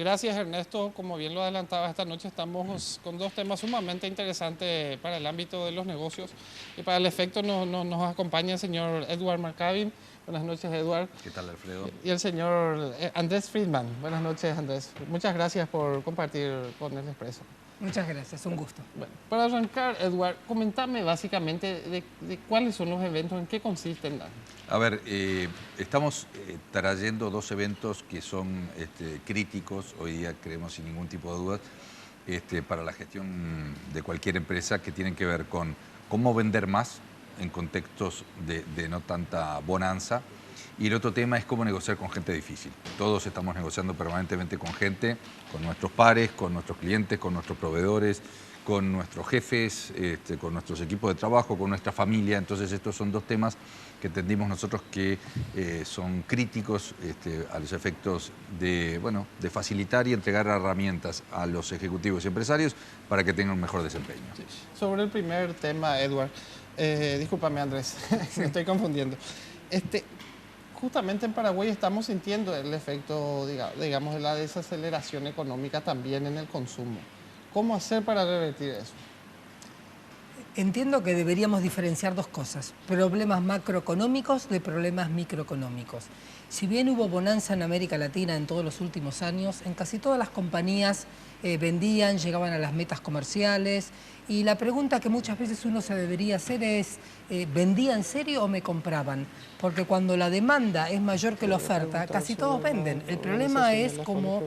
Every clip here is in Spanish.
Gracias, Ernesto. Como bien lo adelantaba, esta noche estamos con dos temas sumamente interesantes para el ámbito de los negocios. Y para el efecto nos acompaña el señor Edward Marcavin. Buenas noches, Edward. ¿Qué tal, Alfredo? Y el señor Andrés Friedman. Buenas noches, Andrés. Muchas gracias por compartir con el Expreso. Muchas gracias, un gusto. Bueno, para arrancar, Edward, comentame básicamente de cuáles son los eventos, en qué consisten. A ver, estamos trayendo dos eventos que son críticos, hoy día creemos sin ningún tipo de dudas, para la gestión de cualquier empresa, que tienen que ver con cómo vender más en contextos de no tanta bonanza. Y el otro tema es cómo negociar con gente difícil. Todos estamos negociando permanentemente con gente, con nuestros pares, con nuestros clientes, con nuestros proveedores, con nuestros jefes, con nuestros equipos de trabajo, con nuestra familia. Entonces estos son dos temas que entendimos nosotros que son críticos a los efectos de facilitar y entregar herramientas a los ejecutivos y empresarios para que tengan un mejor desempeño. Sí. Sobre el primer tema, Edward, discúlpame, Andrés, me estoy confundiendo. Justamente en Paraguay estamos sintiendo el efecto, digamos, de la desaceleración económica también en el consumo. ¿Cómo hacer para revertir eso? Entiendo que deberíamos diferenciar dos cosas, problemas macroeconómicos de problemas microeconómicos. Si bien hubo bonanza en América Latina en todos los últimos años, en casi todas las compañías vendían, llegaban a las metas comerciales, y la pregunta que muchas veces uno se debería hacer es, ¿vendía en serio o me compraban? Porque cuando la demanda es mayor que la oferta, casi todos venden. El problema es como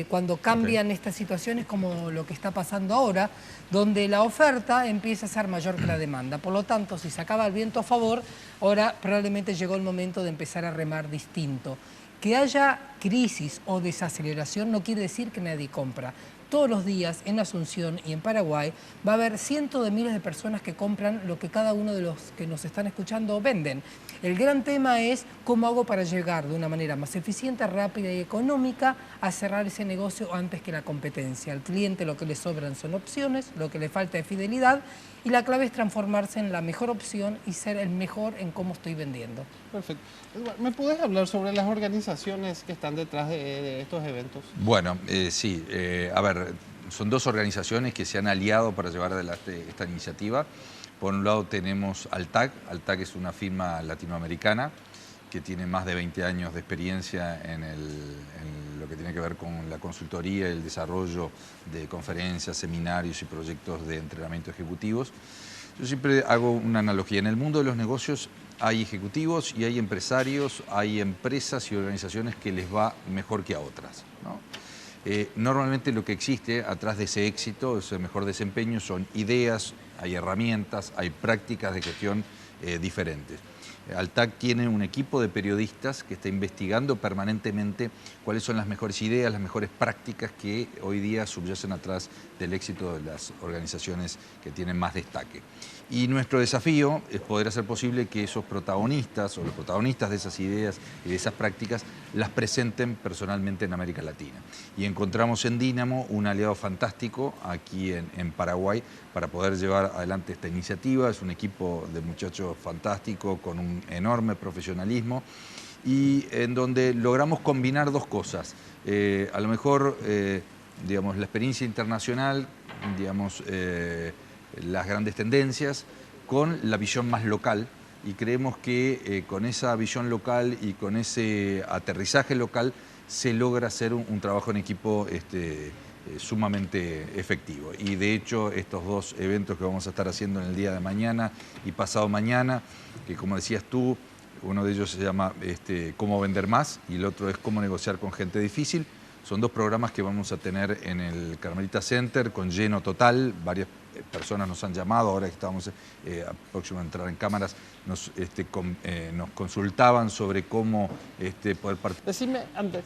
cuando cambian estas situaciones, como lo que está pasando ahora, donde la oferta empieza a ser mayor que la demanda. Por lo tanto, si se acaba el viento a favor, ahora probablemente llegó el momento de empezar a remar distinto. Que haya crisis o desaceleración no quiere decir que nadie compra. Todos los días en Asunción y en Paraguay va a haber cientos de miles de personas que compran lo que cada uno de los que nos están escuchando venden. El gran tema es cómo hago para llegar de una manera más eficiente, rápida y económica a cerrar ese negocio antes que la competencia. Al cliente lo que le sobran son opciones, lo que le falta es fidelidad, y la clave es transformarse en la mejor opción y ser el mejor en cómo estoy vendiendo. Perfecto. ¿Me puedes hablar sobre las organizaciones que están detrás de estos eventos? Bueno, sí. A ver, son dos organizaciones que se han aliado para llevar adelante esta iniciativa. Por un lado tenemos Altag. Altag es una firma latinoamericana que tiene más de 20 años de experiencia en lo que tiene que ver con la consultoría y el desarrollo de conferencias, seminarios y proyectos de entrenamiento ejecutivos. Yo siempre hago una analogía. En el mundo de los negocios hay ejecutivos y hay empresarios, hay empresas y organizaciones que les va mejor que a otras, ¿no? Normalmente lo que existe atrás de ese éxito, ese mejor desempeño, son ideas, hay herramientas, hay prácticas de gestión diferentes. Altag tiene un equipo de periodistas que está investigando permanentemente cuáles son las mejores ideas, las mejores prácticas que hoy día subyacen atrás del éxito de las organizaciones que tienen más destaque. Y nuestro desafío es poder hacer posible que esos protagonistas o los protagonistas de esas ideas y de esas prácticas las presenten personalmente en América Latina. Y encontramos en Dínamo un aliado fantástico aquí en Paraguay para poder llevar adelante esta iniciativa. Es un equipo de muchachos fantástico con un enorme profesionalismo y en donde logramos combinar dos cosas. A lo mejor, digamos, la experiencia internacional, digamos, las grandes tendencias, con la visión más local, y creemos que con esa visión local y con ese aterrizaje local se logra hacer un trabajo en equipo sumamente efectivo. Y de hecho estos dos eventos que vamos a estar haciendo en el día de mañana y pasado mañana, que como decías tú, uno de ellos se llama Cómo vender más y el otro es Cómo negociar con gente difícil. Son dos programas que vamos a tener en el Carmelita Center con lleno total. Varias personas nos han llamado, ahora que estamos próximos a entrar en cámaras, nos consultaban sobre cómo poder participar. Decime, Andrés,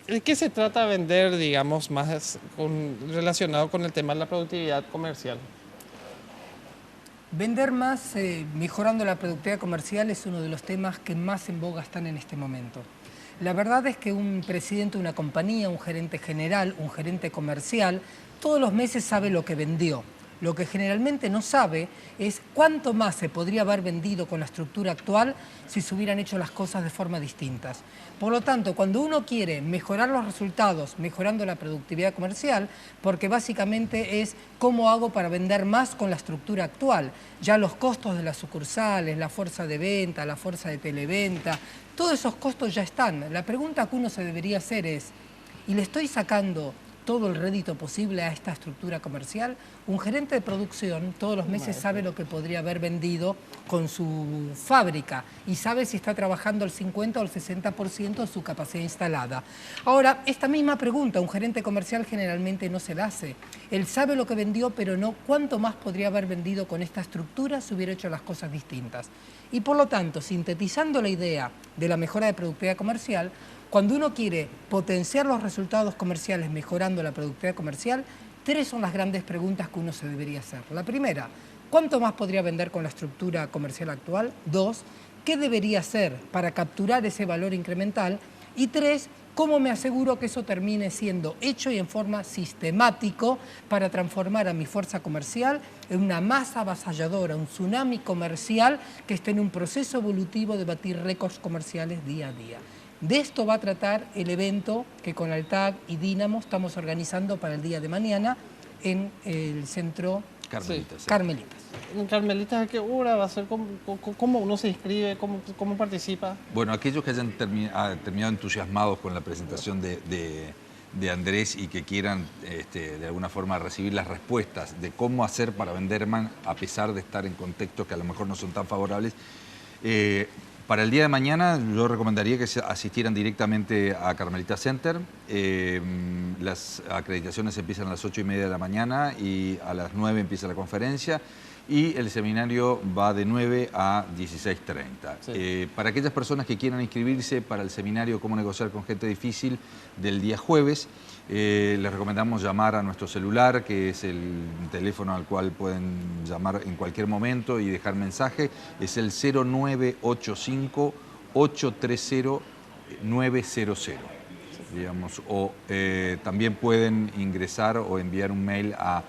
¿de qué se trata vender, digamos, más relacionado con el tema de la productividad comercial? Vender más, mejorando la productividad comercial, es uno de los temas que más en boga están en este momento. La verdad es que un presidente de una compañía, un gerente general, un gerente comercial, todos los meses sabe lo que vendió, Lo que generalmente no sabe es cuánto más se podría haber vendido con la estructura actual si se hubieran hecho las cosas de forma distintas. Por lo tanto, cuando uno quiere mejorar los resultados, mejorando la productividad comercial, porque básicamente es cómo hago para vender más con la estructura actual. Ya los costos de las sucursales, la fuerza de venta, la fuerza de televenta, todos esos costos ya están. La pregunta que uno se debería hacer es, ¿y le estoy sacando todo el rédito posible a esta estructura comercial? Un gerente de producción todos los meses sabe lo que podría haber vendido con su fábrica y sabe si está trabajando el 50 o el 60% de su capacidad instalada. Ahora, esta misma pregunta un gerente comercial generalmente no se la hace. Él sabe lo que vendió, pero no cuánto más podría haber vendido con esta estructura si hubiera hecho las cosas distintas. Y por lo tanto, sintetizando la idea de la mejora de productividad comercial, cuando uno quiere potenciar los resultados comerciales mejorando la productividad comercial, 3 son las grandes preguntas que uno se debería hacer. La primera, ¿cuánto más podría vender con la estructura comercial actual? 2, ¿qué debería hacer para capturar ese valor incremental? Y 3, ¿cómo me aseguro que eso termine siendo hecho y en forma sistemática para transformar a mi fuerza comercial en una masa avasalladora, un tsunami comercial que esté en un proceso evolutivo de batir récords comerciales día a día? De esto va a tratar el evento que con Altag y Dínamo estamos organizando para el día de mañana en el centro Carmelitas. Sí. Carmelitas. Carmelitas, ¿a qué hora va a ser? ¿Cómo uno se inscribe? ¿Cómo participa? Bueno, aquellos que hayan terminado entusiasmados con la presentación de Andrés y que quieran de alguna forma recibir las respuestas de cómo hacer para vender más a pesar de estar en contextos que a lo mejor no son tan favorables, para el día de mañana yo recomendaría que asistieran directamente a Carmelita Center. Las acreditaciones empiezan a las 8:30 de la mañana y a las 9 empieza la conferencia y el seminario va de 9 a 16:30. Sí. Para aquellas personas que quieran inscribirse para el seminario Cómo negociar con gente difícil del día jueves, les recomendamos llamar a nuestro celular, que es el teléfono al cual pueden llamar en cualquier momento y dejar mensaje. Es el 0985-830-900. Digamos, o también pueden ingresar o enviar un mail a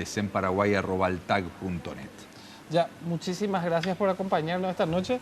cenparaguay@altag.net. Ya, muchísimas gracias por acompañarnos esta noche.